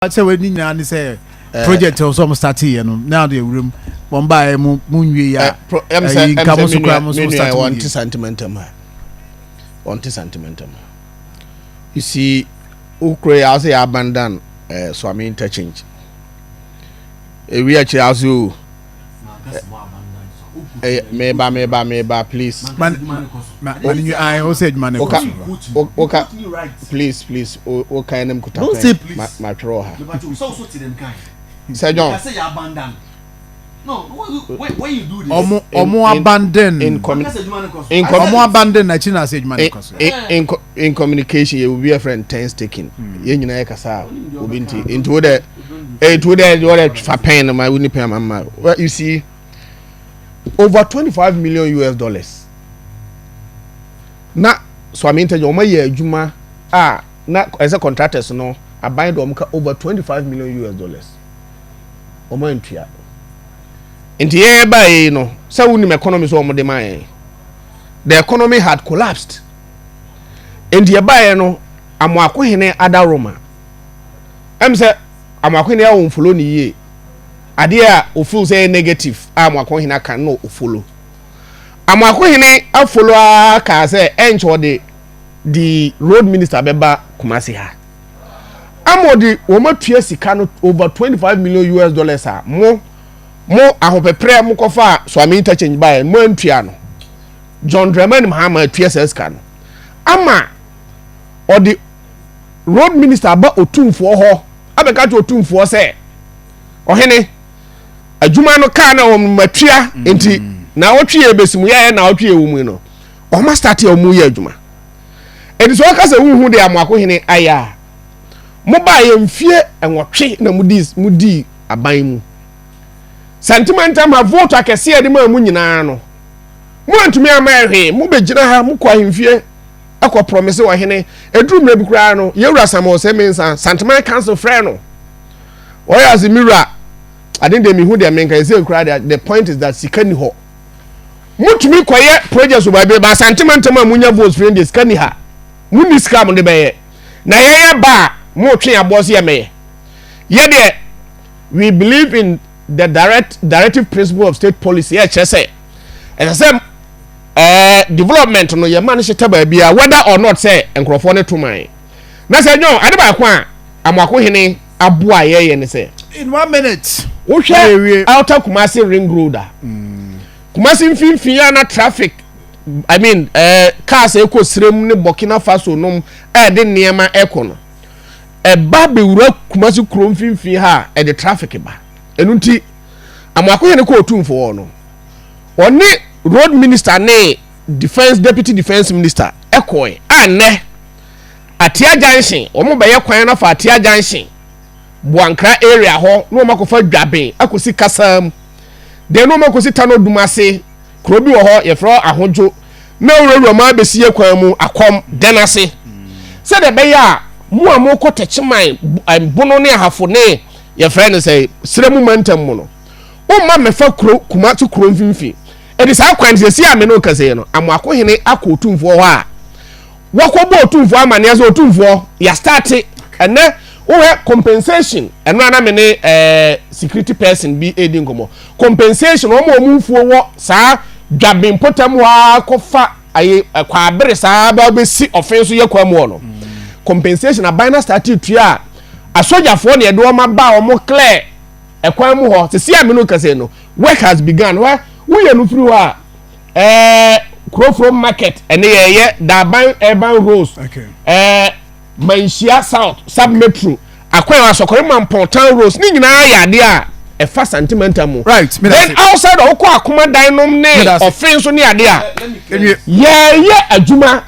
say we need na say project or some start here no now the room one buy munwie ya income so kra mo start 1 sentimeter you see ukre I say abandon so I mean interchange we actually also meba please man you I also man okay please o kan nem kuta ma throw her so to them kind Sir John say you abandon no when you do this omo abandon na china say in communication you will be a friend tense taking ye nyina ye kasa obi nti into the what for pain my wouldn't pay mama you see over $25 million na so I mean tell you my year adwuma na as a contractors no abind over $25 million omo ntua nti ye bae no say woni economy so omo de man the economy had collapsed nti ye bae no Amoakohene adaroma say Amoakohene ya won follow ni ye ade a o feel say negative Amoakohene aka no o follow Amoakohene a follow aka say encho the road minister beba Kumasi ha amodi wo matua sika no over $25 million mo ahopepre mo kofa so am interchange buy mo antua no John Dramani Mahama TSS kan ama odi road minister ba otumfo ho abeka to otumfo se ohene adwuma no ka na o matua enti na otwe ebesimu ye na otwe ewumu no o ma start e mu ye adwuma edi so ka se hu de Amoakohene aya mo ba ye mfie enwotwe na mudi aban mu sentimental ma vote akese ede ma mu nyina no mo antumi amahwe mo begina ha mo kwa hemfie akọ promise wa hene edrum na bikura no yewura samo se mensa sentimental council friend no oya as mirror I think they me who they menka say the point is that sikani ho mutumi kwaye project so ba sentimental ma munya vote friend dey sikani ha muni scam de be na ye ba mo twen aboso ye me ye de we believe in the directive principle of state policy say and say development no ye man sheta bia whether or not say enkrofo ne to man na say nyon ade ba kwa Amoakohene aboa ye ne say in 1 minute wo hwe outer Kumasi ring road Kumasi mfimfin ya na traffic I mean cars eko srem ne Burkina Faso nom de niema eko no ba be wura Kumasi krom mfimfin ha the traffic ba enunti Amoakohene ko otumfo no oni road minister ne deputy defense minister ekoi ane atia junction omo be ye kwan na fa atia junction Buankra area ho no makofa dwaben akosi kasam de no makosi tano dumase krobi wo ho ye fro ahojo na wura ma be sie kwan mu akom denase se de be ya mu amoko techiman bono ne ahafo ne ye friend say sremu mantam mu no o ma mefa Kumasi kro mfimfi e di sa kwan se sia me no kase no Amoakohene akotumfo ho a wakobo otumfo amane so otumfo ya start ene we compensation eno na me ne security person bi edi nkomo compensation o mo mfuo wo saa dwaben potam wa kofa aye kwa abere saa ba be si offense ye kwa mu no compensation a binary start tua asojafo ne de o ma ba o mo clear ekwan mu ho se sia me no kase no work has begun we ye no through a Crofrom market ene ye Daban urban roads Manshia South sub metro akwan asokore Mampontan roads ni nyina ya de a e fa sentimental mu right then outside okọ Akoma dan nom ne offense ni ade a ye adwuma